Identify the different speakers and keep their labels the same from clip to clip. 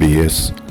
Speaker 1: BS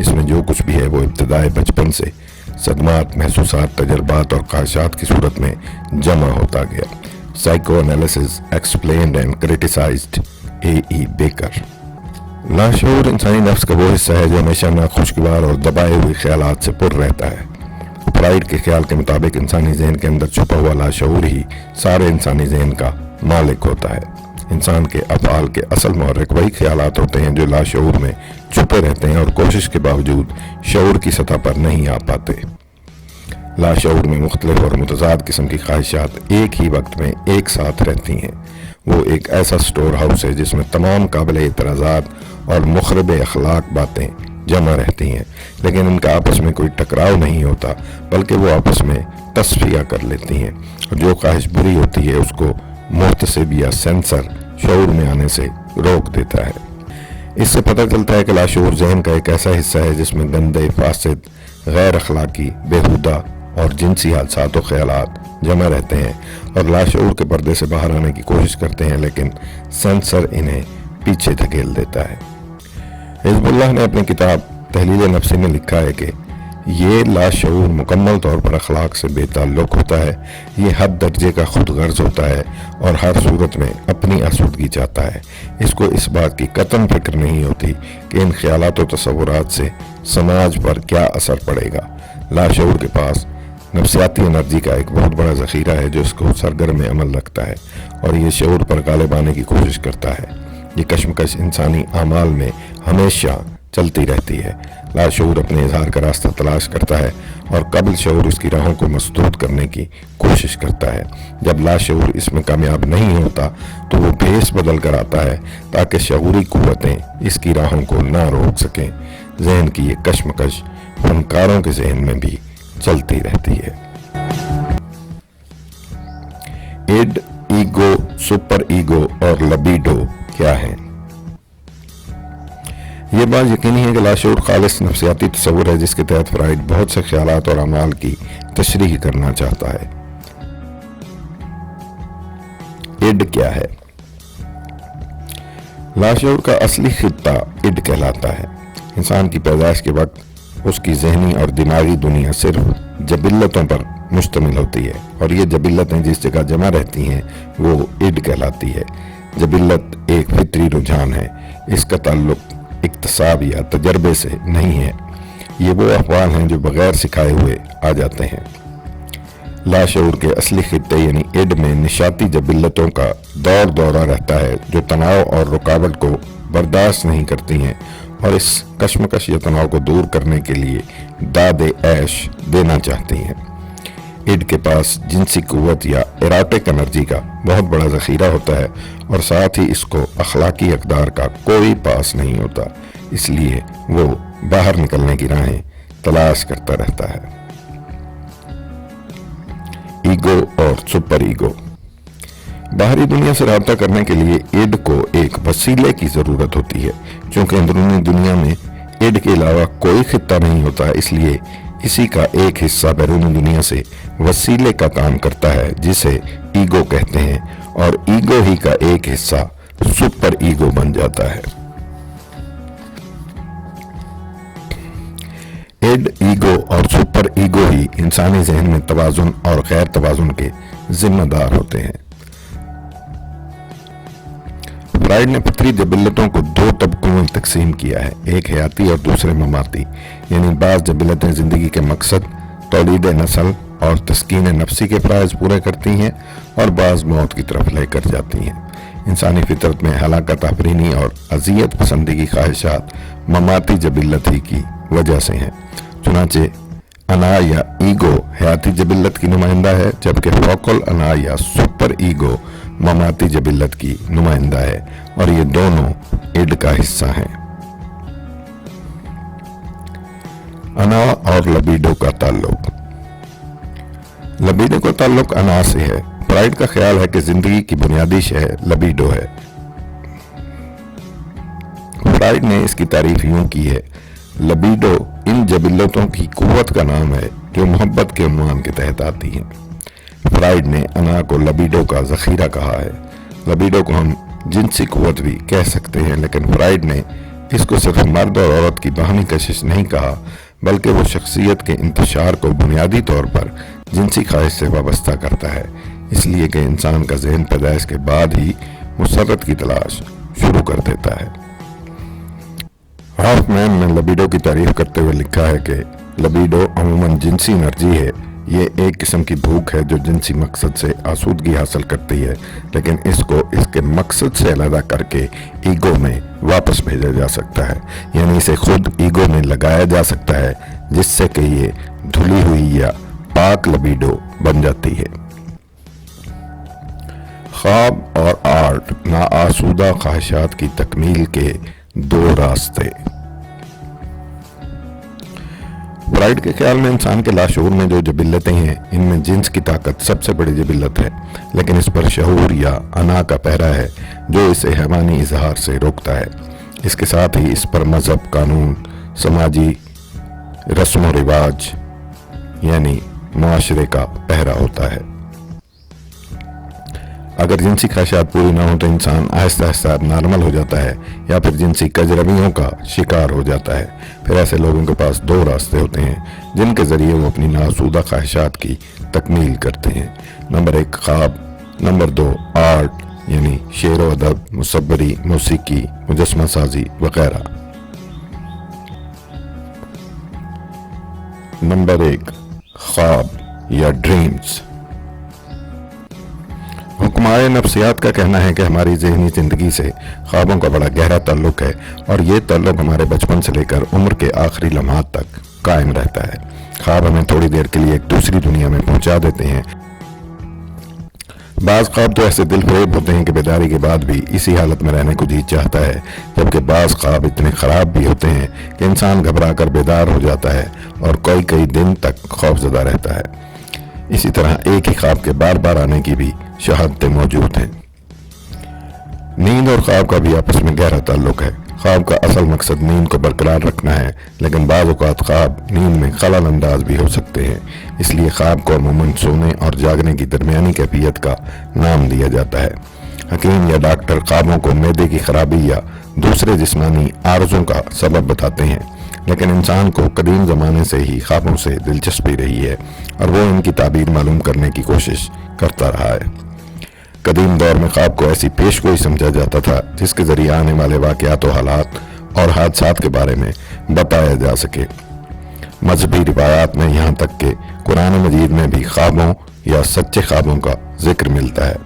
Speaker 1: اس میں جو کچھ بھی ہے وہ ابتدائے بچپن سے صدمات، محسوسات، تجربات اور خواہشات کی صورت میں جمع ہوتا گیا۔ Psychoanalysis explained and criticised A.E. Baker. لاشعور انسانی نفس کا وہ حصہ ہے جو ہمیشہ ناخوشگوار اور دبائے ہوئے خیالات سے پر رہتا ہے۔ فرائڈ کے خیال کے مطابق انسانی ذہن کے اندر چھپا ہوا لاشعور ہی سارے انسانی ذہن کا مالک ہوتا ہے۔ انسان کے افعال کے اصل محرک وہی خیالات ہوتے ہیں جو لاشعور میں چھپے رہتے ہیں اور کوشش کے باوجود شعور کی سطح پر نہیں آ پاتے۔ لاشعور میں مختلف اور متضاد قسم کی خواہشات ایک ہی وقت میں ایک ساتھ رہتی ہیں۔ وہ ایک ایسا سٹور ہاؤس ہے جس میں تمام قابل اعتراضات اور مخرب اخلاق باتیں جمع رہتی ہیں، لیکن ان کا آپس میں کوئی ٹکراؤ نہیں ہوتا، بلکہ وہ آپس میں تصفیہ کر لیتی ہیں، اور جو خواہش بری ہوتی ہے اس کو محتسب یا سینسر شعور میں آنے سے روک دیتا ہے۔ اس سے پتہ چلتا ہے کہ لاشعور ذہن کا ایک ایسا حصہ ہے جس میں گندے، فاسد، غیر اخلاقی، بیہودہ اور جنسی حادثات و خیالات جمع رہتے ہیں اور لاشعور کے پردے سے باہر آنے کی کوشش کرتے ہیں، لیکن سینسر انہیں پیچھے دھکیل دیتا ہے۔ حزب اللہ نے اپنی کتاب تحلیل نفسی میں لکھا ہے کہ یہ لاشعور مکمل طور پر اخلاق سے بے تعلق ہوتا ہے، یہ حد درجے کا خود غرض ہوتا ہے اور ہر صورت میں اپنی آسودگی چاہتا ہے۔ اس کو اس بات کی قطعاً فکر نہیں ہوتی کہ ان خیالات و تصورات سے سماج پر کیا اثر پڑے گا۔ لاشعور کے پاس نفسیاتی انرجی کا ایک بہت بڑا ذخیرہ ہے جو اس کو سرگرم عمل رکھتا ہے اور یہ شعور پر غالب آنے کی کوشش کرتا ہے۔ یہ کشمکش انسانی اعمال میں ہمیشہ چلتی رہتی ہے۔ لاشعور اپنے اظہار کا راستہ تلاش کرتا ہے اور قبل شعور اس کی راہوں کو مسدود کرنے کی کوشش کرتا ہے۔ جب لاشعور اس میں کامیاب نہیں ہوتا تو وہ بھیس بدل کر آتا ہے تاکہ شعوری قوتیں اس کی راہوں کو نہ روک سکیں۔ ذہن کی یہ کشمکش فنکاروں کے ذہن میں بھی چلتی رہتی ہے۔ ایڈ، ایگو، سپر ایگو اور لبیڈو کیا ہے؟ یہ بات یقینی ہے کہ لاشعور خالص نفسیاتی تصور ہے جس کے تحت فرائڈ بہت سے خیالات اور اعمال کی تشریح کرنا چاہتا ہے۔ ایڈ کیا ہے؟ لاشعور کا اصلی خطہ ایڈ کہلاتا ہے۔ انسان کی پیدائش کے وقت اس کی ذہنی اور دماغی دنیا صرف جبلتوں پر مشتمل ہوتی ہے اور یہ جبلتیں جس جگہ جمع رہتی ہیں وہ ایڈ کہلاتی ہے۔ جبلت ایک فطری رجحان ہے، اس کا تعلق اکتساب یا تجربے سے نہیں ہے۔ یہ وہ افعال ہیں جو بغیر سکھائے ہوئے آ جاتے ہیں۔ لاشعور کے اصلی خطے یعنی ایڈ میں نشاتی جبلتوں کا دور دورہ رہتا ہے جو تناؤ اور رکاوٹ کو برداشت نہیں کرتی ہیں اور اس کشمکش یا تناؤ کو دور کرنے کے لیے داد عیش دینا چاہتی ہیں۔ ایڈ کے پاس جنسی قوت یا ایروٹک انرجی کا بہت بڑا ذخیرہ ہوتا ہے اور ساتھ ہی اس کو اخلاقی اقدار کا کوئی پاس نہیں ہوتا، اس لیے وہ باہر نکلنے کی راہیں تلاش کرتا رہتا ہے۔ ایگو اور سپر ایگو۔ باہری دنیا سے رابطہ کرنے کے لیے ایڈ کو ایک وسیلے کی ضرورت ہوتی ہے۔ چونکہ اندرونی دنیا میں ایڈ کے علاوہ کوئی خطہ نہیں ہوتا، اس لیے اسی کا ایک حصہ بیرونی دنیا سے وسیلے کا کام کرتا ہے جسے ایگو کہتے ہیں، اور ایگو ہی کا ایک حصہ سپر ایگو بن جاتا ہے۔ ایڈ، ایگو اور سپر ایگو ہی انسانی ذہن میں توازن اور غیر توازن کے ذمہ دار ہوتے ہیں۔ فرائڈ نے فطری جبلتوں کو دو طبقوں میں تقسیم کیا ہے، ایک حیاتی اور دوسرے مماتی، یعنی بعض جبلتیں زندگی کے مقصد، تولید نسل اور تسکین نفسی کے فرائض پورے کرتی ہیں اور بعض موت کی طرف لے کر جاتی ہیں۔ انسانی فطرت میں ہلاکت آفرینی اور اذیت پسندی کی خواہشات مماتی جبلت ہی کی وجہ سے ہیں۔ چنانچہ انا یا ایگو حیاتی جبلت کی نمائندہ ہے، جبکہ فوکل انا یا سپر ایگو مماتی جبلت کی نمائندہ ہے، اور یہ دونوں ایڈ کا حصہ ہیں۔ انا اور لبیڈو کا تعلق۔ لبیڈو کا تعلق انا سے ہے۔ فرائڈ کا خیال ہے کہ زندگی کی بنیادی شے لبیڈو ہے۔ فرائڈ نے اس کی تعریف یوں کی ہے: لبیڈو ان جبلتوں کی قوت کا نام ہے جو محبت کے عنوان کے تحت آتی ہیں۔ فرائڈ نے انا کو لبیڈو کا ذخیرہ کہا ہے۔ لبیڈو کو ہم جنسی قوت بھی کہہ سکتے ہیں، لیکن فرائڈ نے اس کو صرف مرد اور عورت کی باہمی کشش نہیں کہا، بلکہ وہ شخصیت کے انتشار کو بنیادی طور پر جنسی خواہش سے وابستہ کرتا ہے، اس لیے کہ انسان کا ذہن پیدائش کے بعد ہی مسرت کی تلاش شروع کر دیتا ہے۔ ہافمین نے لبیڈو کی تعریف کرتے ہوئے لکھا ہے کہ لبیڈو عموماً جنسی انرجی ہے، یہ ایک قسم کی بھوک ہے جو جنسی مقصد سے آسودگی حاصل کرتی ہے، لیکن اس کو اس کے مقصد سے علیحدہ کر کے ایگو میں واپس بھیجا جا سکتا ہے، یعنی اسے خود ایگو میں لگایا جا سکتا ہے، جس سے کہ یہ دھلی ہوئی یا پاک لبیڈو بن جاتی ہے۔ خواب اور آرٹ ناآسودہ خواہشات کی تکمیل کے دو راستے۔ فرائیڈ کے خیال میں انسان کے لاشعور میں جو جبلتیں ہیں، ان میں جنس کی طاقت سب سے بڑی جبلت ہے، لیکن اس پر شعور یا انا کا پہرا ہے جو اسے حیوانی اظہار سے روکتا ہے۔ اس کے ساتھ ہی اس پر مذہب، قانون، سماجی رسم و رواج یعنی معاشرے کا پہرا ہوتا ہے۔ اگر جنسی خواہشات پوری نہ ہوں تو انسان آہستہ آہستہ اب نارمل ہو جاتا ہے یا پھر جنسی کجرویوں کا شکار ہو جاتا ہے۔ پھر ایسے لوگوں کے پاس دو راستے ہوتے ہیں جن کے ذریعے وہ اپنی ناسودہ خواہشات کی تکمیل کرتے ہیں۔ نمبر 1 خواب، نمبر 2 آرٹ یعنی شعر و ادب، مصوری، موسیقی، مجسمہ سازی وغیرہ۔ نمبر 1 خواب یا ڈریمز۔ حکمائے نفسیات کا کہنا ہے کہ ہماری ذہنی زندگی سے خوابوں کا بڑا گہرا تعلق ہے، اور یہ تعلق ہمارے بچپن سے لے کر عمر کے آخری لمحات تک قائم رہتا ہے۔ خواب ہمیں تھوڑی دیر کے لیے ایک دوسری دنیا میں پہنچا دیتے ہیں۔ بعض خواب تو ایسے دل فریب ہوتے ہیں کہ بیداری کے بعد بھی اسی حالت میں رہنے کو جی چاہتا ہے، جبکہ بعض خواب اتنے خراب بھی ہوتے ہیں کہ انسان گھبرا کر بیدار ہو جاتا ہے اور کئی دن تک خوفزدہ رہتا ہے۔ اسی طرح ایک ہی خواب کے بار بار آنے کی بھی شہادتیں موجود ہیں۔ نیند اور خواب کا بھی آپس میں گہرا تعلق ہے۔ خواب کا اصل مقصد نیند کو برقرار رکھنا ہے، لیکن بعض اوقات خواب نیند میں خلل انداز بھی ہو سکتے ہیں، اس لیے خواب کو عموماً سونے اور جاگنے کی درمیانی کیفیت کا نام دیا جاتا ہے۔ حکیم یا ڈاکٹر خوابوں کو معدے کی خرابی یا دوسرے جسمانی عارضوں کا سبب بتاتے ہیں، لیکن انسان کو قدیم زمانے سے ہی خوابوں سے دلچسپی رہی ہے اور وہ ان کی تعبیر معلوم کرنے کی کوشش کرتا رہا ہے۔ قدیم دور میں خواب کو ایسی پیش گوئی سمجھا جاتا تھا جس کے ذریعے آنے والے واقعات و حالات اور حادثات کے بارے میں بتایا جا سکے۔ مذہبی روایات میں یہاں تک کہ قرآن مجید میں بھی خوابوں یا سچے خوابوں کا ذکر ملتا ہے۔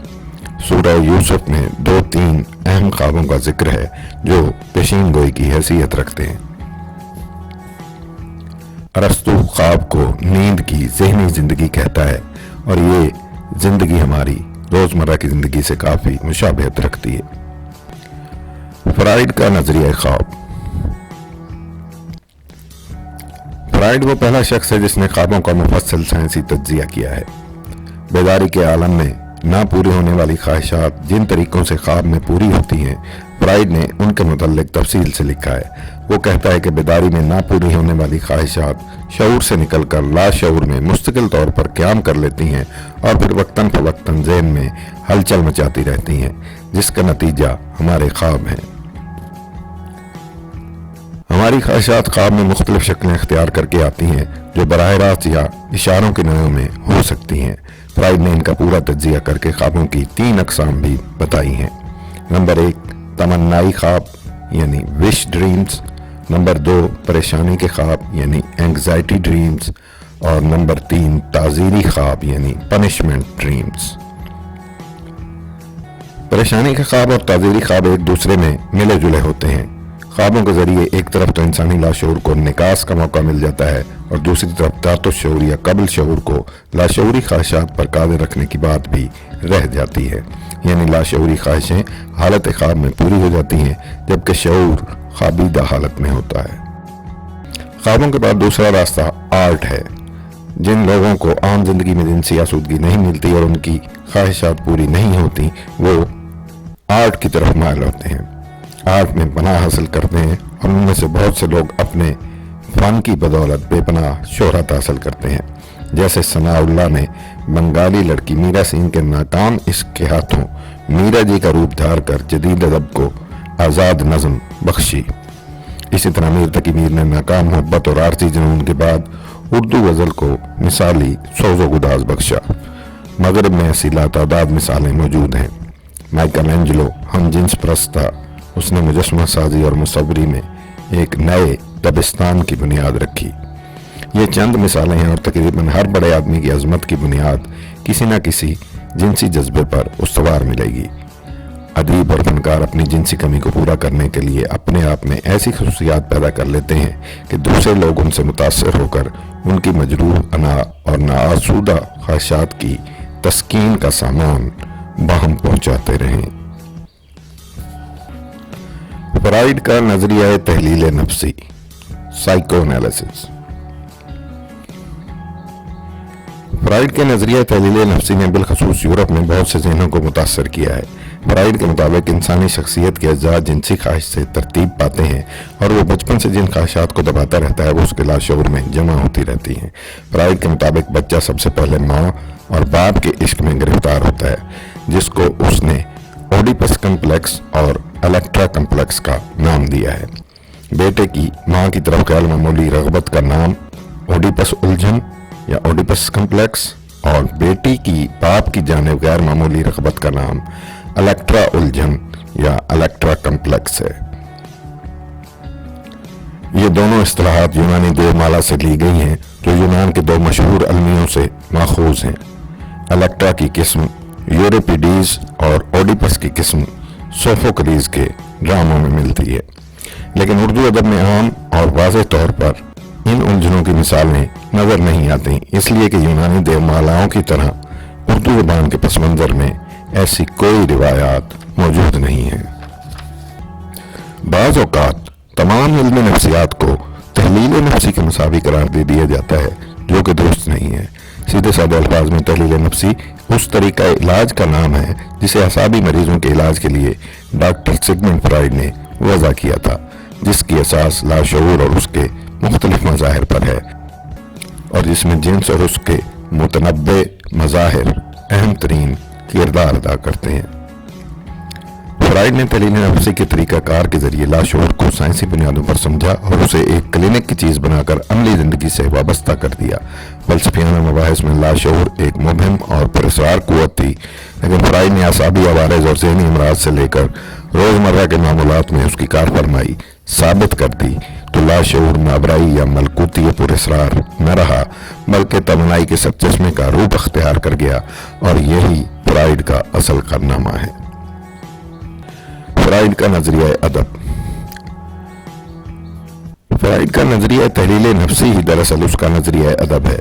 Speaker 1: سورہ یوسف میں 2-3 اہم خوابوں کا ذکر ہے جو پیشین گوئی کی حیثیت رکھتے ہیں۔ ارسطو خواب کو نیند کی ذہنی زندگی کہتا ہے، اور یہ زندگی ہماری روزمرہ کی زندگی سے کافی مشابہت رکھتی ہے۔ فرائیڈ کا نظریہ خواب۔ فرائیڈ وہ پہلا شخص ہے جس نے خوابوں کا مفصل سائنسی تجزیہ کیا ہے۔ بیداری کے عالم میں نہ پوری ہونے والی خواہشات جن طریقوں سے خواب میں پوری ہوتی ہیں، فرائیڈ نے ان کے متعلق تفصیل سے لکھا ہے۔ وہ کہتا ہے کہ بیداری میں نہ پوری ہونے والی خواہشات شعور سے نکل کر لاشعور میں مستقل طور پر قیام کر لیتی ہیں اور پھر وقتاً فوقتاً ذہن میں ہلچل مچاتی رہتی ہیں، جس کا نتیجہ ہمارے خواب ہیں۔ ہماری خواہشات خواب میں مختلف شکلیں اختیار کر کے آتی ہیں جو براہ راست یا اشاروں کے نوعوں میں ہو سکتی ہیں۔ فرائیڈ نے ان کا پورا تجزیہ کر کے خوابوں کی 3 اقسام بھی بتائی ہیں۔ نمبر 1 تمنائی خواب یعنی وش ڈریمز، نمبر 2 پریشانی کے خواب یعنی اینگزائٹی ڈریمز، اور نمبر 3 تعزیری خواب یعنی پنشمنٹ ڈریمز۔ پریشانی کے خواب اور تعزیری خواب ایک دوسرے میں ملے جلے ہوتے ہیں۔ خوابوں کے ذریعے ایک طرف تو انسانی لاشعور کو نکاس کا موقع مل جاتا ہے، اور دوسری طرف تحت الشعور یا قبل شعور کو لاشعوری خواہشات پر قادر رکھنے کی بات بھی رہ جاتی ہے، یعنی لاشعوری خواہشیں حالت خواب میں پوری ہو جاتی ہیں جبکہ شعور خوابیدہ حالت میں ہوتا ہے۔ خوابوں کے بعد دوسرا راستہ آرٹ ہے۔ جن لوگوں کو عام زندگی میں جنسی آسودگی نہیں ملتی اور ان کی خواہشات پوری نہیں ہوتی، وہ آرٹ کی طرف مائل ہوتے ہیں، آرٹ میں پناہ حاصل کرتے ہیں، اور ان میں سے بہت سے لوگ اپنے فن کی بدولت بے پناہ شہرت حاصل کرتے ہیں، جیسے ثناء اللہ نے بنگالی لڑکی میرا سنگھ کے ناکام عشق کے ہاتھوں میرا جی کا روپ دھار کر جدید ادب کو آزاد نظم بخشی۔ اسی طرح میر تقی میر نے ناکام محبت اور عارضی جنون کے بعد اردو غزل کو مثالی سوز و گداز بخشا۔ مغرب میں ایسی لاتعداد مثالیں موجود ہیں۔ مائیکل اینجلو ہم جنس پرست تھا، اس نے مجسمہ سازی اور مصوری میں ایک نئے دبستان کی بنیاد رکھی۔ یہ چند مثالیں ہیں اور تقریباً ہر بڑے آدمی کی عظمت کی بنیاد کسی نہ کسی جنسی جذبے پر استوار ملے گی۔ ادیب اور فنکار اپنی جنسی کمی کو پورا کرنے کے لیے اپنے آپ میں ایسی خصوصیات پیدا کر لیتے ہیں کہ دوسرے لوگ ان سے متاثر ہو کر ان کی مجروح انا اور ناآسودہ خواہشات کی تسکین کا سامان باہم پہنچاتے رہیں۔ فرائیڈ کا نظریہ تحلیل نفسی، سائیکو انالیسس۔ فرائیڈ کے نظریہ تحلیل نفسی نے بالخصوص یورپ میں بہت سے ذہنوں کو متاثر کیا ہے۔ فرائیڈ کے مطابق انسانی شخصیت کے اجزاء جنسی خواہش سے ترتیب پاتے ہیں اور وہ بچپن سے جن خواہشات کو دباتا رہتا ہے وہ اس کے لاشعور میں جمع ہوتی رہتی ہیں۔ فرائیڈ کے مطابق بچہ سب سے پہلے ماں اور باپ کے عشق میں گرفتار ہوتا ہے، جس کو اس نے اوڈیپس کمپلیکس اور الیکٹرا کمپلیکس کا نام دیا ہے۔ بیٹے کی ماں کی طرف غیر معمولی رغبت کا نام اوڈیپس الجھن یا اوڈیپس کمپلیکس، اور بیٹی کی باپ کی جانب غیر معمولی رغبت کا نام الیکٹرا الجھن یا الیکٹرا کمپلیکس ہے۔ یہ دونوں اصطلاحات یونانی دیو مالا سے لی گئی ہیں جو یونان کے دو مشہور المیوں سے ماخوذ ہیں۔ الیکٹرا کی قسم یوریپیڈیز اور اوڈیپس کی قسم سوفوکلیز کے ڈراموں میں ملتی ہے، لیکن اردو ادب میں عام اور واضح طور پر ان الجھنوں کی مثالیں نظر نہیں آتی، اس لیے کہ یونانی دیو مالاؤں کی طرح اردو زبان کے پس منظر میں ایسی کوئی روایات موجود نہیں ہیں۔ بعض اوقات تمام علم نفسیات کو تحلیل نفسی کے مساوی قرار دے دیا جاتا ہے، جو کہ درست نہیں ہے۔ سیدھے سادے الفاظ میں تحلیل نفسی اس طریقہ علاج کا نام ہے جسے اعصابی مریضوں کے علاج کے لیے ڈاکٹر سگمنڈ فرائیڈ نے وضع کیا تھا، جس کی اساس لاشعور اور اس کے مختلف مظاہر پر ہے، اور جس میں جنس اور اس کے متنوع مظاہر اہم ترین کردار ادا کرتے ہیں۔ فرائیڈ نے تحلیل نفسی کے طریقہ کار کے ذریعے لاشعور کو سائنسی بنیادوں پر سمجھا اور اسے ایک کلینک کی چیز بنا کر عملی زندگی سے وابستہ کر دیا۔ فلسفیانہ مباحث میں لاشعور ایک مبہم اور پراسرار قوت تھی، لیکن فرائیڈ نے اعصابی عوارض اور ذہنی امراض سے لے کر روزمرہ کے معمولات میں اس کی کار فرمائی ثابت کر دی تو لاشعور نابرائی یا ملکوتی پراسرار نہ رہا، بلکہ توانائی کے سرچشمے کا روپ اختیار کر گیا، اور یہی فرائیڈ کا اصل کارنامہ ہے۔ فرائیڈ کا نظریہ ادب۔ فرائیڈ کا نظریہ تحلیل نفسی ہی دراصل اس کا نظریہ ادب ہے۔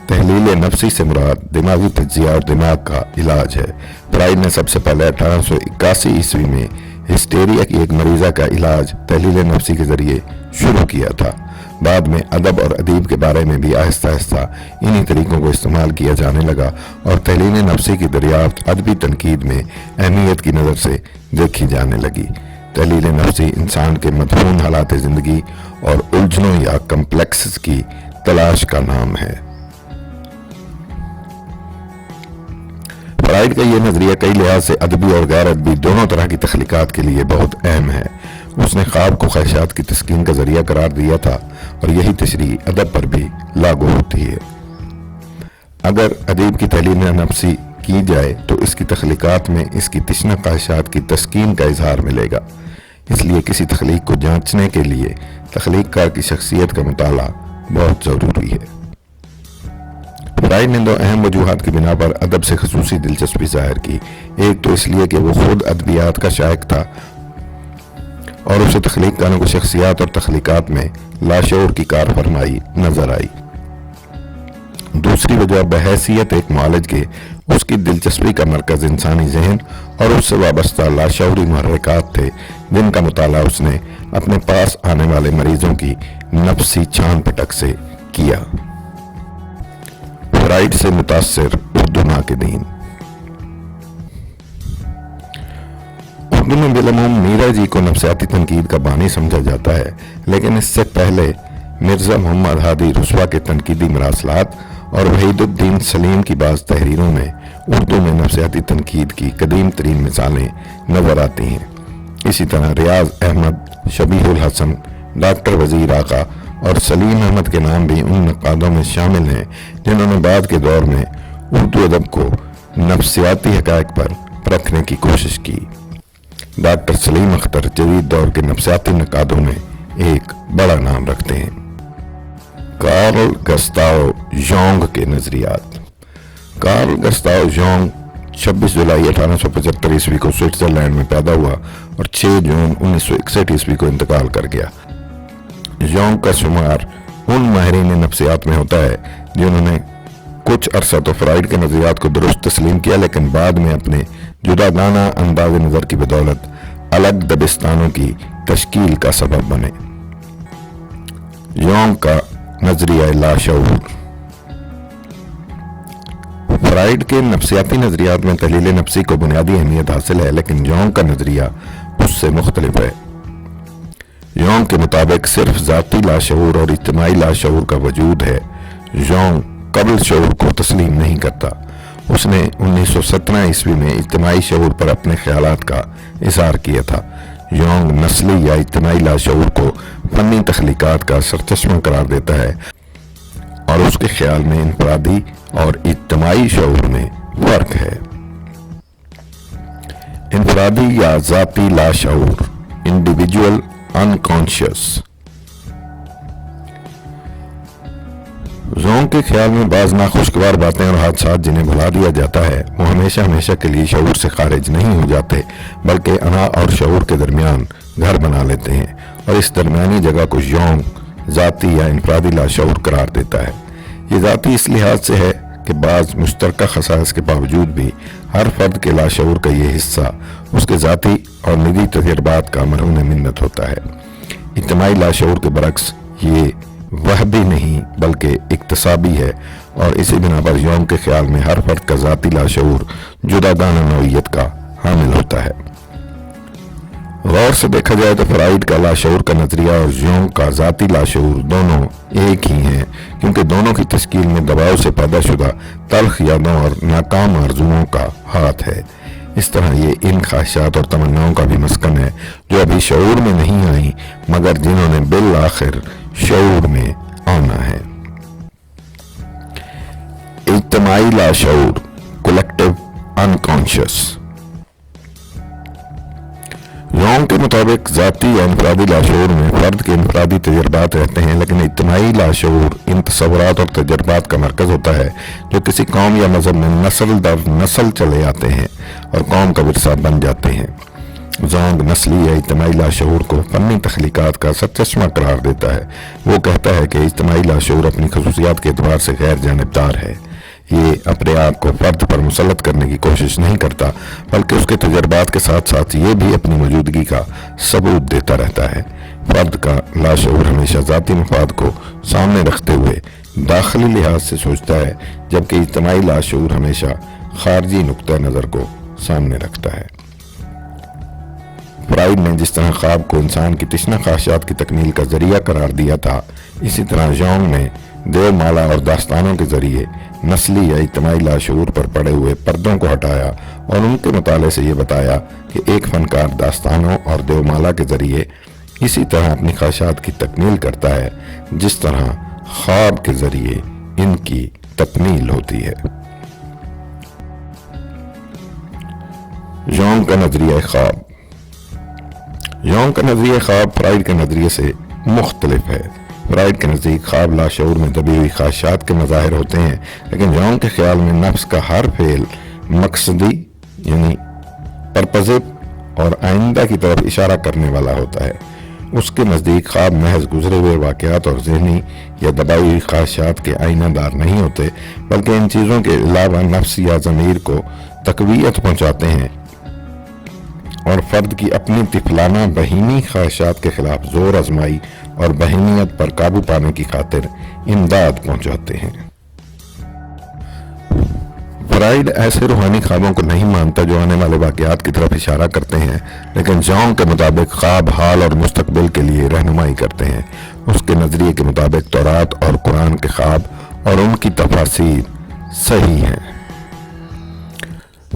Speaker 1: تحلیل نفسی سے مراد دماغی تجزیہ اور دماغ کا علاج ہے۔ فرائیڈ نے سب سے پہلے 1881 عیسوی میں ہسٹیریا کی ایک مریضہ کا علاج تحلیل نفسی کے ذریعے شروع کیا تھا۔ بعد میں ادب اور ادیب کے بارے میں بھی آہستہ آہستہ انہی طریقوں کو استعمال کیا جانے لگا، اور تحلیل نفسی کی دریافت ادبی تنقید میں اہمیت کی نظر سے دیکھی جانے لگی۔ تحلیل نفسی انسان کے مدفون حالات زندگی اور الجھنوں یا کمپلیکسز کی تلاش کا نام ہے۔ فرائیڈ کا یہ نظریہ کئی لحاظ سے ادبی اور غیر ادبی دونوں طرح کی تخلیقات کے لیے بہت اہم ہے۔ اس نے خواب کو خواہشات کی تسکین کا ذریعہ قرار دیا تھا، اور یہی تشریح ادب پر بھی لاگو ہوتی ہے۔ اگر ادیب کی تحلیل نفسی کی جائے تو اس کی تخلیقات میں اس کی تشنہ خواہشات کی تسکین کا اظہار ملے گا۔ اس لیے کسی تخلیق کو جانچنے کے لیے تخلیق کار کی شخصیت کا مطالعہ بہت ضروری ہے۔ فرائیڈ نے دو اہم وجوہات کی بنا پر ادب سے خصوصی دلچسپی ظاہر کی۔ ایک تو اس لیے کہ وہ خود ادبیات کا شائق تھا اور اسے تخلیق کاروں کی شخصیات اور تخلیقات میں لاشعور کی کار فرمائی نظر آئی۔ دوسری وجہ بحیثیت ایک معالج کے اس کی دلچسپی کا مرکز انسانی ذہن اور اس سے وابستہ لاشعوری محرکات تھے، جن کا مطالعہ اس نے اپنے پاس آنے والے مریضوں کی نفسی چھان پٹک سے کیا۔ فرائیڈ سے متاثر اردو ناقدین۔ اردو میں بالعموم میرا جی کو نفسیاتی تنقید کا بانی سمجھا جاتا ہے، لیکن اس سے پہلے مرزا محمد ہادی رسوا کے تنقیدی مراسلات اور وحید الدین سلیم کی بعض تحریروں میں اردو میں نفسیاتی تنقید کی قدیم ترین مثالیں نظر آتی ہیں۔ اسی طرح ریاض احمد، شبیح الحسن، ڈاکٹر وزیر آقا اور سلیم احمد کے نام بھی ان نقادوں میں شامل ہیں جنہوں نے بعد کے دور میں اردو ادب کو نفسیاتی حقائق پر پرکھنے کی کوشش کی۔ ڈاکٹر سلیم اختر جدید دور کے نفسیاتی نقادوں میں ایک بڑا نام رکھتے ہیں۔ کارل گستاو یونگ کے نظریات۔ کارل گستاو یونگ 26 جولائی 1875 عیسوی کو سوئٹزرلینڈ میں پیدا ہوا اور 6 جون 1961 عیسوی کو انتقال کر گیا۔ یونگ کا شمار ان ماہرین نفسیات میں ہوتا ہے جنہوں نے کچھ عرصہ تو فرائیڈ کے نظریات کو درست تسلیم کیا، لیکن بعد میں اپنے جدا گانہ انداز نظر کی بدولت الگ دبستانوں کی تشکیل کا سبب بنے۔ یونگ کا نظریہ لاشعور۔ فرائیڈ کے نفسیاتی نظریات میں تحلیل نفسی کو بنیادی اہمیت حاصل ہے، لیکن یونگ کا نظریہ اس سے مختلف ہے۔ یونگ کے مطابق صرف ذاتی لاشعور اور اجتماعی لاشعور کا وجود ہے۔ یونگ قبل شعور کو تسلیم نہیں کرتا۔ اس نے 1917 عیسوی میں اجتماعی شعور پر اپنے خیالات کا اظہار کیا تھا۔ یونگ نسلی یا اجتماعی لاشعور کو فنی تخلیقات کا سرچشمہ قرار دیتا ہے اور اس کے خیال میں انفرادی اور اجتماعی شعور میں فرق ہے۔ انفرادی یا ذاتی لاشعور، انڈیویجول انکانشیس۔ یونگ کے خیال میں بعض ناخوشگوار باتیں اور حادثات جنہیں بھلا دیا جاتا ہے وہ ہمیشہ ہمیشہ کے لیے شعور سے خارج نہیں ہو جاتے، بلکہ انا اور شعور کے درمیان گھر بنا لیتے ہیں، اور اس درمیانی جگہ کو یونگ ذاتی یا انفرادی لاشعور قرار دیتا ہے۔ یہ ذاتی اس لحاظ سے ہے کہ بعض مشترکہ خصائص کے باوجود بھی ہر فرد کے لاشعور کا یہ حصہ اس کے ذاتی اور نجی تجربات کا مرہون منت ہوتا ہے۔ اجتماعی لاشعور کے برعکس یہ وہبی نہیں بلکہ اکتسابی ہے، اور اسی بنا پر یونگ کے خیال میں ہر فرد کا ذاتی لاشعور جدا گانہ نوعیت کا حامل ہوتا ہے۔ غور سے دیکھا جائے تو فرائیڈ کا لاشعور کا نظریہ اور یونگ کا ذاتی لاشعور دونوں ایک ہی ہیں، کیونکہ دونوں کی تشکیل میں دباؤ سے پیدا شدہ تلخ یادوں اور ناکام آرزوؤں کا ہاتھ ہے۔ اس طرح یہ ان خواہشات اور تمناؤں کا بھی مسکن ہے جو ابھی شعور میں نہیں آئیں مگر جنہوں نے بالآخر شعور میں آنا ہے۔ اجتماعی لاشعور، کولیکٹیو انکانشیس۔ یونگ کے مطابق ذاتی یا انفرادی لاشعور میں فرد کے انفرادی تجربات رہتے ہیں، لیکن اجتماعی لاشعور ان تصورات اور تجربات کا مرکز ہوتا ہے جو کسی قوم یا مذہب میں نسل در نسل چلے آتے ہیں اور قوم کا ورثہ بن جاتے ہیں۔ یونگ نسلی یا اجتماعی لاشعور کو فنی تخلیقات کا سرچشمہ قرار دیتا ہے۔ وہ کہتا ہے کہ اجتماعی لاشعور اپنی خصوصیات کے اعتبار سے غیر جانبدار ہے۔ یہ اپنے آپ کو فرد پر مسلط کرنے کی کوشش نہیں کرتا، بلکہ اس کے تجربات کے ساتھ ساتھ یہ بھی اپنی موجودگی کا ثبوت دیتا رہتا ہے۔ فرد کا لاشعور ہمیشہ ذاتی مفاد کو سامنے رکھتے ہوئے داخلی لحاظ سے سوچتا ہے، جبکہ اجتماعی لاشعور ہمیشہ خارجی نقطہ نظر کو سامنے رکھتا ہے۔ فرائیڈ نے جس طرح خواب کو انسان کی تشنہ خواہشات کی تکمیل کا ذریعہ قرار دیا تھا، اسی طرح یونگ نے دیو مالا اور داستانوں کے ذریعے نسلی یا اجتماعی لاشعور پر پڑے ہوئے پردوں کو ہٹایا اور ان کے مطالعے سے یہ بتایا کہ ایک فنکار داستانوں اور دیو مالا کے ذریعے اسی طرح اپنی خواہشات کی تکمیل کرتا ہے جس طرح خواب کے ذریعے ان کی تکمیل ہوتی ہے۔ یونگ کا نظریہ خواب۔ یونگ کا نظریہ خواب فرائیڈ کے نظریے سے مختلف ہے۔ فرائیڈ کے نزدیک خواب لاشعور میں دبی ہوئی خواہشات کے مظاہر ہوتے ہیں، لیکن یونگ کے خیال میں نفس کا ہر فعل مقصدی یعنی پرپزو اور آئندہ کی طرف اشارہ کرنے والا ہوتا ہے۔ اس کے نزدیک خواب محض گزرے ہوئے واقعات اور ذہنی یا دبائی ہوئی خواہشات کے آئینہ دار نہیں ہوتے، بلکہ ان چیزوں کے علاوہ نفس یا ضمیر کو تقویت پہنچاتے ہیں اور فرد کی اپنی طفلانہ بہیمی خواہشات کے خلاف زور آزمائی اور بہیمیت پر قابو پانے کی خاطر امداد پہنچاتے ہیں۔ فرائیڈ ایسے روحانی خوابوں کو نہیں مانتا جو آنے والے واقعات کی طرف اشارہ کرتے ہیں، لیکن یونگ کے مطابق خواب حال اور مستقبل کے لیے رہنمائی کرتے ہیں۔ اس کے نظریے کے مطابق تورات اور قرآن کے خواب اور ان کی تفاسیر صحیح ہیں۔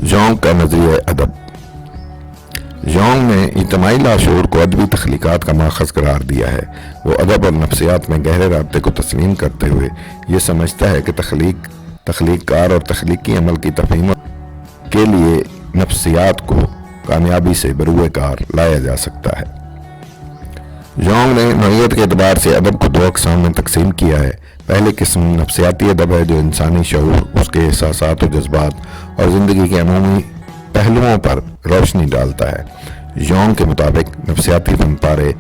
Speaker 1: یونگ کا نظریہ ادب۔ یونگ نے اجتماعی لاشعور کو ادبی تخلیقات کا ماخذ قرار دیا ہے۔ وہ ادب اور نفسیات میں گہرے رابطے کو تسلیم کرتے ہوئے یہ سمجھتا ہے کہ تخلیق کار اور تخلیقی عمل کی تفہیم کے لیے نفسیات کو کامیابی سے بروئے کار لایا جا سکتا ہے۔ یونگ نے نوعیت کے اعتبار سے ادب کو دو اقسام میں تقسیم کیا ہے۔ پہلی قسم نفسیاتی ادب ہے جو انسانی شعور، اس کے احساسات و جذبات اور زندگی کے عمومی پہلوؤں پر روشنی ڈالتا ہے۔ یونگ کے مطابق نفسیاتی فن پارے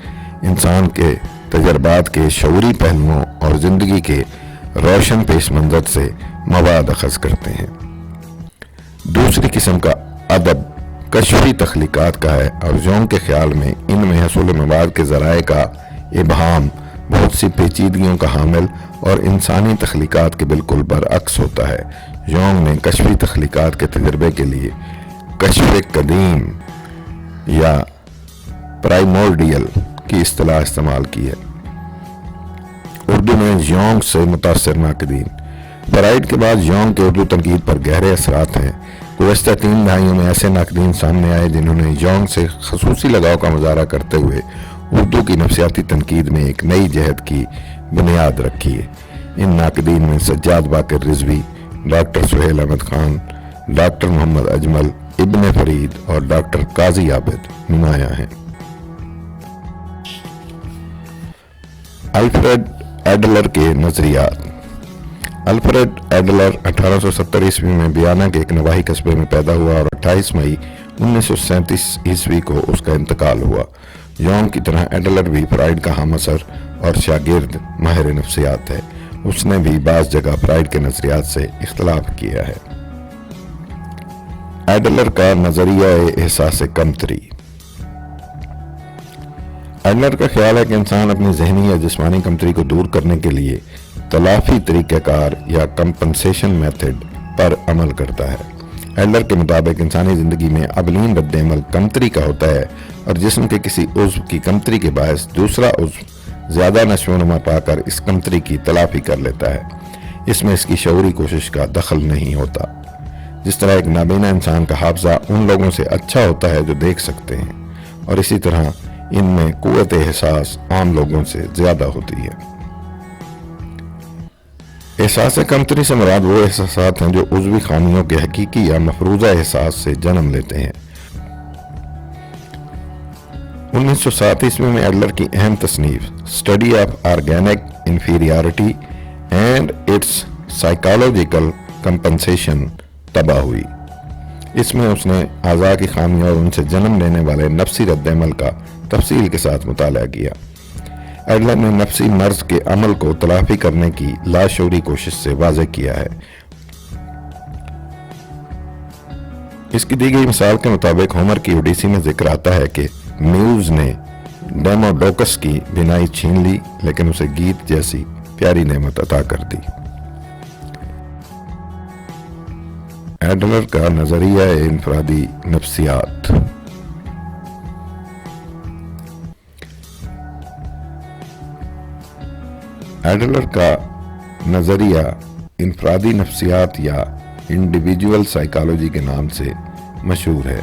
Speaker 1: انسان کے تجربات کے شعوری پہلوؤں اور زندگی کے روشن پیش منظر سے مواد اخذ کرتے ہیں۔ دوسری قسم کا ادب کشفی تخلیقات کا ہے اور یونگ کے خیال میں ان میں حصول مواد کے ذرائع کا ابہام بہت سی پیچیدگیوں کا حامل اور انسانی تخلیقات کے بالکل برعکس ہوتا ہے۔ یونگ نے کشفی تخلیقات کے تجربے کے لیے کشف قدیم یا پرائمورڈیل کی اصطلاح استعمال کی ہے۔ اردو میں یونگ سے متاثر ناقدین۔ فرائڈ کے بعد یونگ کے اردو تنقید پر گہرے اثرات ہیں۔ گزشتہ 3 دہائیوں میں ایسے ناقدین سامنے آئے جنہوں نے یونگ سے خصوصی لگاؤ کا مظاہرہ کرتے ہوئے اردو کی نفسیاتی تنقید میں ایک نئی جہت کی بنیاد رکھی ہے۔ ان ناقدین میں سجاد باقر رضوی، ڈاکٹر سہیل احمد خان، ڈاکٹر محمد اجمل، ابن فرید اور ڈاکٹر قاضی عابد نمایاں ہیں۔ الفریڈ ایڈلر کے نظریات۔ الفریڈ ایڈلر 1870 میں ویانا کے ایک نواحی قصبے میں پیدا ہوا اور 28 مئی 1937 کو اس کا انتقال ہوا۔ یونگ کی طرح ایڈلر بھی فرائڈ کا ہم عصر اور شاگرد ماہر نفسیات ہے۔ اس نے بھی بعض جگہ فرائڈ کے نظریات سے اختلاف کیا ہے۔ ایڈلر کا نظریہ احساس کمتری۔ ایڈلر کا خیال ہے کہ انسان اپنی ذہنی یا جسمانی کمتری کو دور کرنے کے لیے تلافی طریقہ کار یا کمپنسیشن میتھڈ پر عمل کرتا ہے۔ ایڈلر کے مطابق انسانی زندگی میں اولین رد عمل کمتری کا ہوتا ہے اور جسم کے کسی عضو کی کمتری کے باعث دوسرا عضو زیادہ نشو و نما پا کر اس کمتری کی تلافی کر لیتا ہے۔ اس میں اس کی شعوری کوشش کا دخل نہیں ہوتا۔ جس طرح ایک نابینا انسان کا حافظہ ان لوگوں سے اچھا ہوتا ہے جو دیکھ سکتے ہیں، اور اسی طرح ان میں قوت احساس عام لوگوں سے زیادہ ہوتی ہے۔ احساس کمتری سے مراد وہ احساسات ہیں جو عضوی خامیوں کے حقیقی یا مفروضہ احساس سے جنم لیتے ہیں۔ 1907 میں ایڈلر کی اہم تصنیف study of organic inferiority and its psychological compensation طبع ہوئی۔ اس میں اس نے اعضاء کی خامیوں اور ان سے جنم لینے والے نفسی رد عمل کا تفصیل کے ساتھ مطالعہ کیا۔ ایڈلر نے نفسی مرض کے عمل کو تلافی کرنے کی لاشعوری کوشش سے واضح کیا ہے۔ اس کی دی گئی مثال کے مطابق ہومر کی اوڈیسی میں ذکر آتا ہے کہ میوز نے ڈیموڈوکس کی بینائی چھین لی لیکن اسے گیت جیسی پیاری نعمت عطا کر دی۔ ایڈلر کا نظریہ انفرادی نفسیات۔ ایڈلر کا نظریہ انفرادی نفسیات یا انڈیویجول سائیکالوجی کے نام سے مشہور ہے۔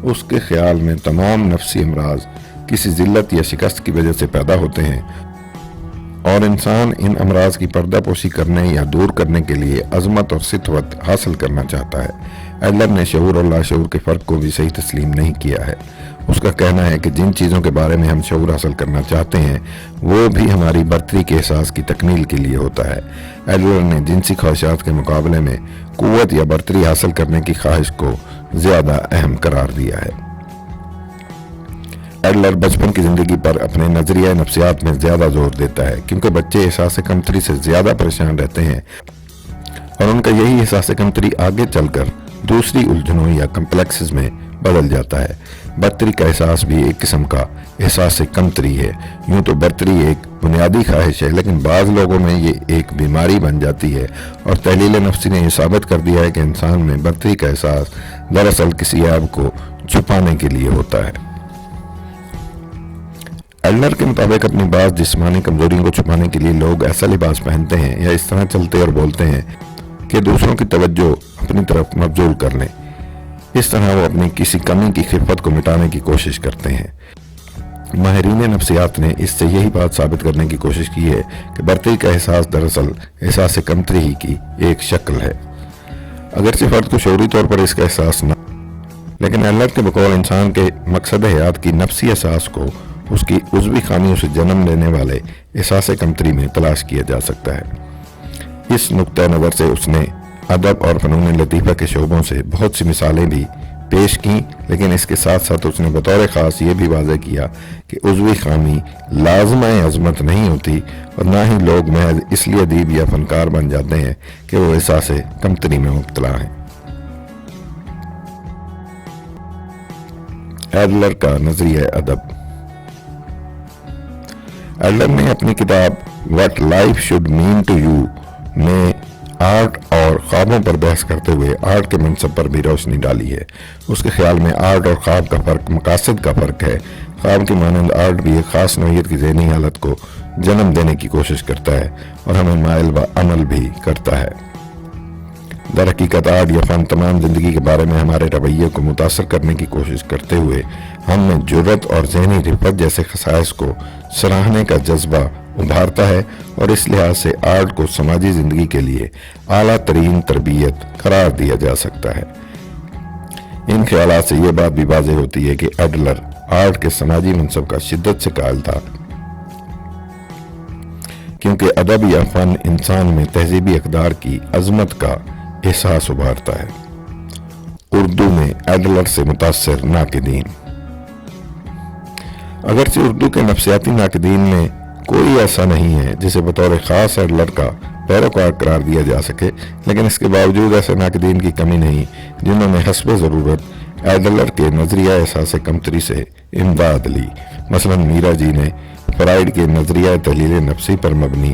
Speaker 1: اس کے خیال میں تمام نفسی امراض کسی ذلت یا شکست کی وجہ سے پیدا ہوتے ہیں اور انسان ان امراض کی پردہ پوشی کرنے یا دور کرنے کے لیے عظمت اور سطوت حاصل کرنا چاہتا ہے۔ ایڈلر نے شعور اور لاشعور کے فرق کو بھی صحیح تسلیم نہیں کیا ہے۔ اس کا کہنا ہے کہ جن چیزوں کے بارے میں ہم شعور حاصل کرنا چاہتے ہیں وہ بھی ہماری برتری کے احساس کی تکمیل کے لیے ہوتا ہے۔ ایڈلر نے جنسی خواہشات کے مقابلے میں قوت یا برتری حاصل کرنے کی خواہش کو زیادہ اہم قرار دیا ہے۔ ایڈلر بچپن کی زندگی پر اپنے نظریہ نفسیات میں زیادہ زور دیتا ہے کیونکہ بچے احساس کمتری سے زیادہ پریشان رہتے ہیں اور ان کا یہی احساس کمتری آگے چل کر دوسری الجھنوں یا کمپلیکسز میں بدل جاتا ہے۔ برتری کا احساس بھی ایک قسم کا احساس کمتری ہے۔ یوں تو برتری ایک بنیادی خواہش ہے لیکن بعض لوگوں میں یہ ایک بیماری بن جاتی ہے اور تحلیل نفسی نے یہ ثابت کر دیا ہے کہ انسان میں برتری کا احساس دراصل کسی عیب کو چھپانے کے لیے ہوتا ہے۔ ایڈلر کے مطابق اپنی بعض جسمانی کمزوریوں کو چھپانے کے لیے لوگ ایسا لباس پہنتے ہیں یا اس طرح چلتے اور بولتے ہیں کہ دوسروں کی توجہ اپنی طرف مبذول کر لیں۔ اس طرح وہ اپنی کسی کمی کی خفت کو مٹانے کی کوشش کرتے ہیں۔ ماہرین نفسیات نے اس سے یہی بات ثابت کرنے کی کوشش کی ہے کہ برتری کا احساس دراصل احساس کمتری ہی کی ایک شکل ہے، اگرچہ فرد کو شعوری طور پر اس کا احساس نہ، لیکن اللہ کے بقول انسان کے مقصد حیات کی نفسی احساس کو اس کی عضوی خامیوں سے جنم لینے والے احساس کمتری میں تلاش کیا جا سکتا ہے۔ اس نقطہ نظر سے اس نے ادب اور فنون لطیفہ کے شعبوں سے بہت سی مثالیں بھی پیش کیں، لیکن اس کے ساتھ ساتھ اس نے بطور خاص یہ بھی واضح کیا کہ عضوی خامی لازمہ عظمت نہیں ہوتی، اور نہ ہی لوگ محض اس لیے ادیب یا فنکار بن جاتے ہیں کہ وہ احساس کمتری میں مبتلا ہیں۔ ایڈلر کا نظریہ ادب۔ ایڈلر نے اپنی کتاب what life should mean to you میں آرٹ اور خوابوں پر بحث کرتے ہوئے آرٹ کے منصب پر بھی روشنی ڈالی ہے۔ اس کے خیال میں آرٹ اور خواب کا فرق مقاصد کا فرق ہے۔ خواب کی مانند آرٹ بھی ایک خاص نوعیت کی ذہنی حالت کو جنم دینے کی کوشش کرتا ہے اور ہمیں مائل و عمل بھی کرتا ہے۔ در حقیقت آرٹ یا فن تمام زندگی کے بارے میں ہمارے رویے کو متاثر کرنے کی کوشش کرتے ہوئے ہم میں جرأت اور ذہنی رفت جیسے خصائص کو سراہنے کا جذبہ ابھارتا ہے، اور اس لحاظ سے آرٹ کو سماجی زندگی کے لیے اعلیٰ ترین تربیت قرار دیا جا سکتا ہے۔ ان خیالات سے یہ بات بھی واضح ہوتی ہے کہ ایڈلر آرٹ کے سماجی منصب کا شدت سے قائل تھا، کیونکہ ادب یا فن انسان میں تہذیبی اقدار کی عظمت کا احساس ابھارتا ہے۔ اردو میں ایڈلر سے متاثر ناقدین۔ اگرچہ اردو کے نفسیاتی ناقدین میں کوئی ایسا نہیں ہے جسے بطور خاص ایڈلر کا پیروکار قرار دیا جا سکے، لیکن اس کے باوجود ایسے ناقدین کی کمی نہیں جنہوں نے حسب ضرورت ایڈلر کے نظریہ احساس کمتری سے امداد لی۔ مثلا میرا جی نے فرائیڈ کے نظریہ تحلیل نفسی پر مبنی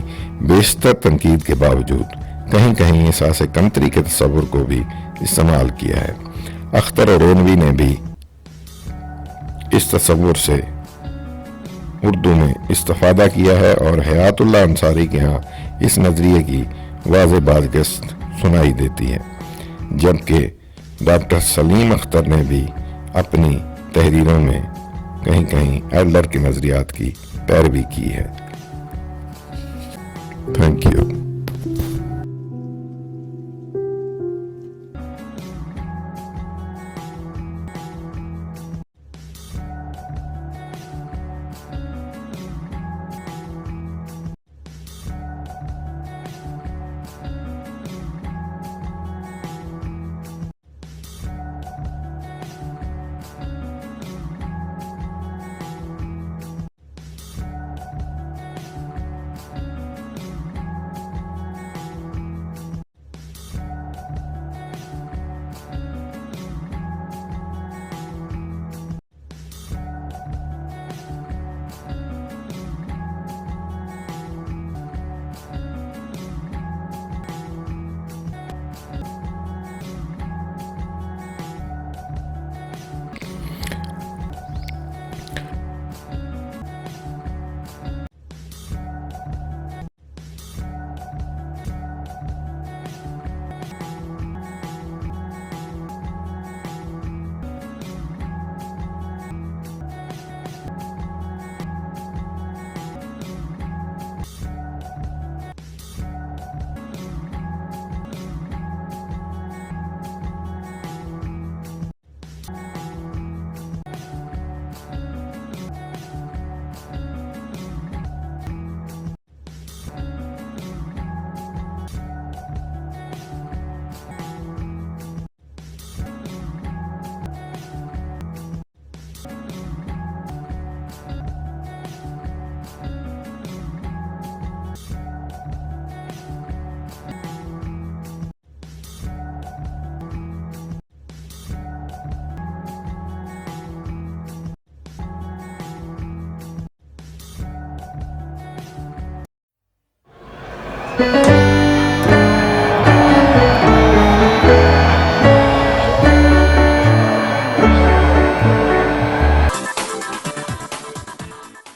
Speaker 1: بیشتر تنقید کے باوجود کہیں کہیں احساس کمتری کے تصور کو بھی استعمال کیا ہے۔ اختر اور رینوی نے بھی اس تصور سے اردو میں استفادہ کیا ہے، اور حیات اللہ انصاری کے ہاں اس نظریے کی واضح بازگشت سنائی دیتی ہے، جبکہ ڈاکٹر سلیم اختر نے بھی اپنی تحریروں میں کہیں کہیں ایڈلر کے نظریات کی پیروی کی ہے۔ Thank you.